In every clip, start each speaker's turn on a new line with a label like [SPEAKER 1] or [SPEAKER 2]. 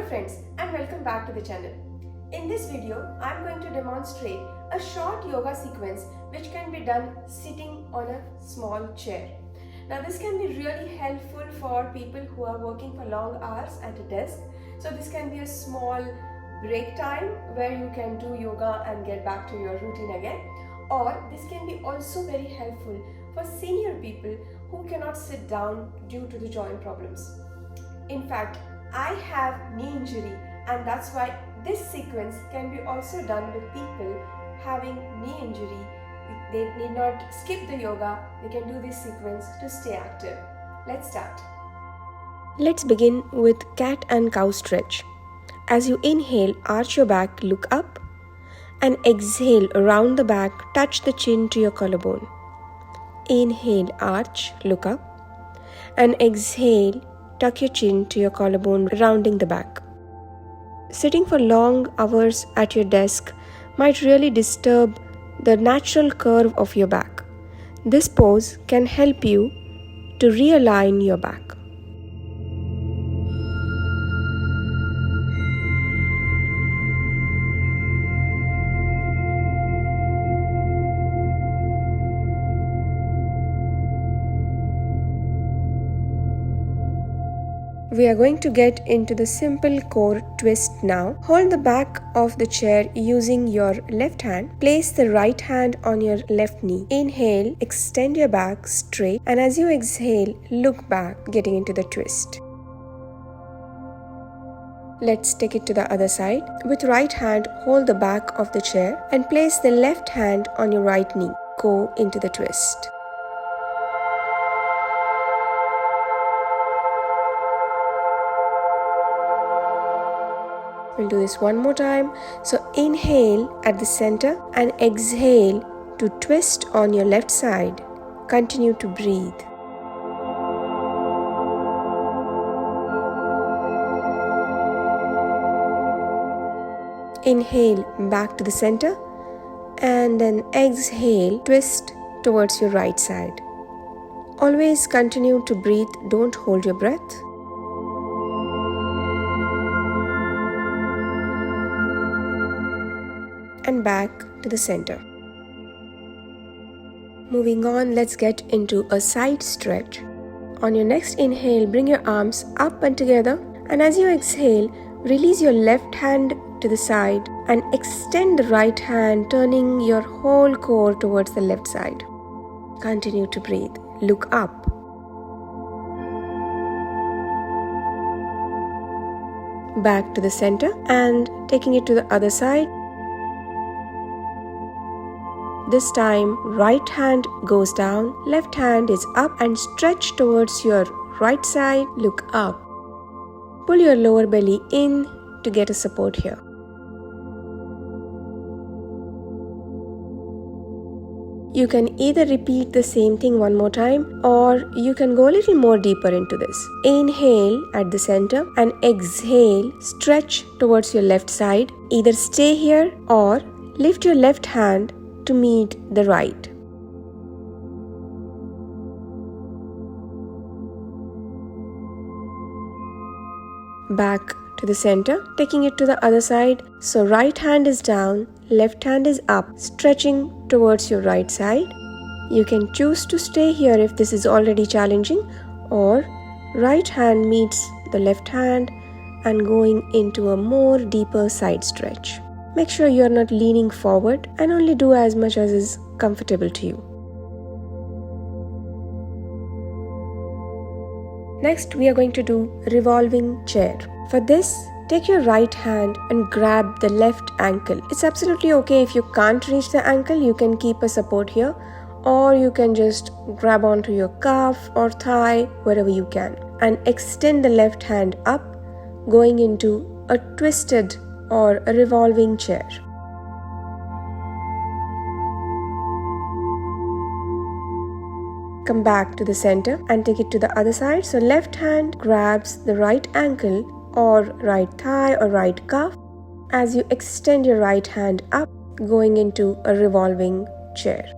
[SPEAKER 1] friends, and welcome back to the channel. In this video, I'm going to demonstrate a short yoga sequence which can be done sitting on a small chair. Now this can be really helpful for people who are working for long hours at a desk. So this can be a small break time where you can do yoga and get back to your routine again. Or this can be also very helpful for senior people who cannot sit down due to the joint problems. In fact, I have knee injury, and that's why this sequence can be also done with people having knee injury. They need not skip the yoga, they can do this sequence to stay active. Let's start. Let's begin with cat and cow stretch. As you inhale, arch your back, look up, and exhale, round the back, touch the chin to your collarbone. Inhale, arch, look up, and exhale, tuck your chin to your collarbone, rounding the back. Sitting for long hours at your desk might really disturb the natural curve of your back. This pose can help you to realign your back. We are going to get into the simple core twist now. Hold the back of the chair using your left hand. Place the right hand on your left knee. Inhale, extend your back straight, and as you exhale, look back, getting into the twist. Let's take it to the other side. With right hand, hold the back of the chair and place the left hand on your right knee. Go into the twist. We'll do this one more time. So inhale at the center and exhale to twist on your left side. Continue to breathe. Inhale back to the center and then exhale, twist towards your right side. Always continue to breathe, don't hold your breath. And back to the center. Moving on, let's get into a side stretch. On your next inhale, bring your arms up and together, and as you exhale, release your left hand to the side and extend the right hand, turning your whole core towards the left side. Continue to breathe. Look up. Back to the center and taking it to the other side. This time, right hand goes down, left hand is up and stretch towards your right side. Look up. Pull your lower belly in to get a support here. You can either repeat the same thing one more time, or you can go a little more deeper into this. Inhale at the center and exhale, stretch towards your left side. Either stay here or lift your left hand to meet the right. Back to the center, taking it to the other side. So right hand is down, left hand is up, stretching towards your right side. You can choose to stay here if this is already challenging, or right hand meets the left hand and going into a more deeper side stretch. Make sure you are not leaning forward and only do as much as is comfortable to you. Next, we are going to do revolving chair. For this, take your right hand and grab the left ankle. It's absolutely okay if you can't reach the ankle, you can keep a support here, or you can just grab onto your calf or thigh, wherever you can, and extend the left hand up, going into a twisted or a revolving chair. Come back to the center and take it to the other side. So left hand grabs the right ankle or right thigh or right calf as you extend your right hand up, going into a revolving chair.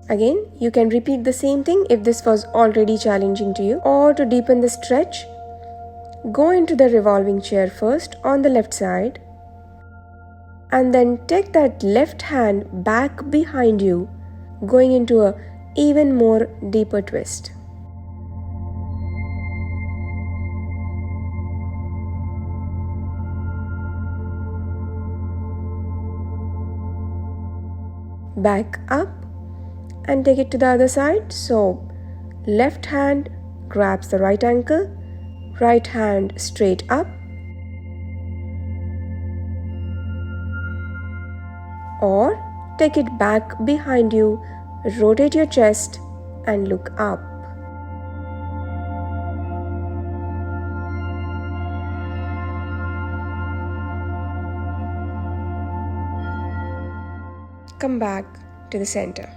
[SPEAKER 1] Again, you can repeat the same thing if this was already challenging to you. Or to deepen the stretch, go into the revolving chair first on the left side and then take that left hand back behind you, going into a even more deeper twist. Back up and take it to the other side. So left hand grabs the right ankle, right hand straight up, or take it back behind you, rotate your chest and look up. Come back to the center.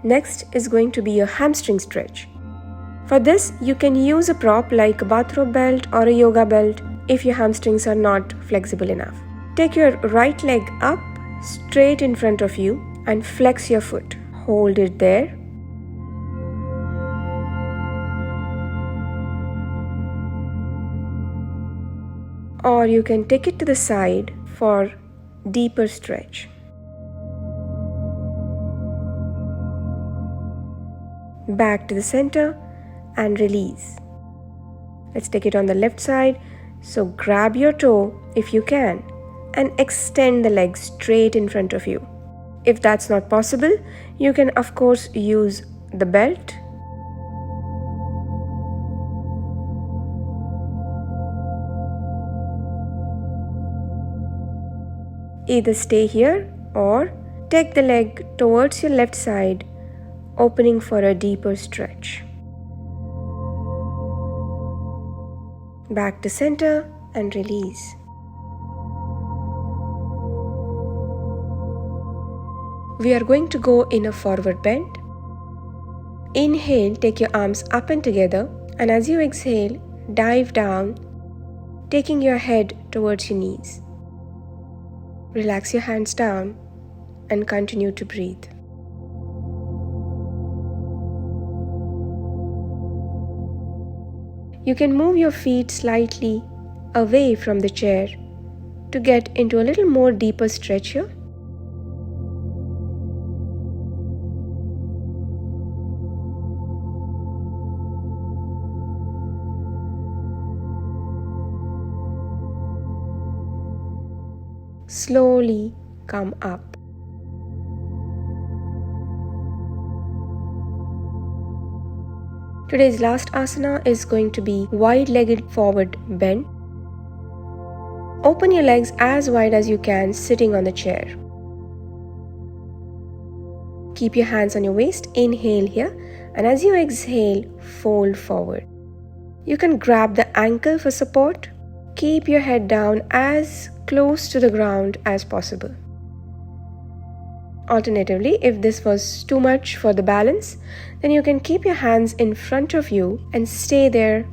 [SPEAKER 1] Next is going to be your hamstring stretch. For this, you can use a prop like a bathrobe belt or a yoga belt if your hamstrings are not flexible enough. Take your right leg up straight in front of you and flex your foot. Hold it there. Or you can take it to the side for deeper stretch. Back to the center and release. Let's take it on the left side. So grab your toe if you can and extend the leg straight in front of you. If that's not possible, you can of course use the belt. Either stay here or take the leg towards your left side, opening for a deeper stretch. Back to center and release. We are going to go in a forward bend. Inhale, take your arms up and together, and as you exhale, dive down, taking your head towards your knees. Relax your hands down and continue to breathe. You can move your feet slightly away from the chair to get into a little more deeper stretch here. Slowly come up. Today's last asana is going to be wide-legged forward bend. Open your legs as wide as you can sitting on the chair. Keep your hands on your waist, inhale here, and as you exhale, fold forward. You can grab the ankle for support. Keep your head down as close to the ground as possible. Alternatively, if this was too much for the balance, then you can keep your hands in front of you and stay there.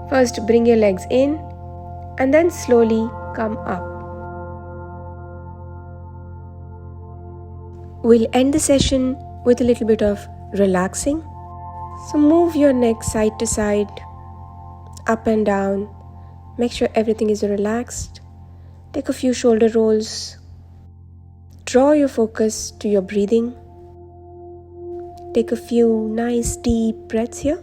[SPEAKER 1] First, bring your legs in and then slowly come up. We'll end the session with a little bit of relaxing. So move your neck side to side, up and down. Make sure everything is relaxed. Take a few shoulder rolls. Draw your focus to your breathing. Take a few nice deep breaths here.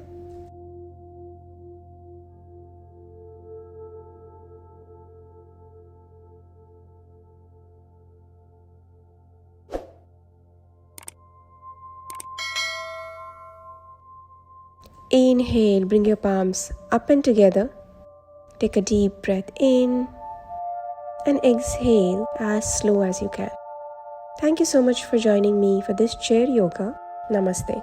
[SPEAKER 1] Inhale, bring your palms up and together. Take a deep breath in and exhale as slow as you can. Thank you so much for joining me for this chair yoga. Namaste.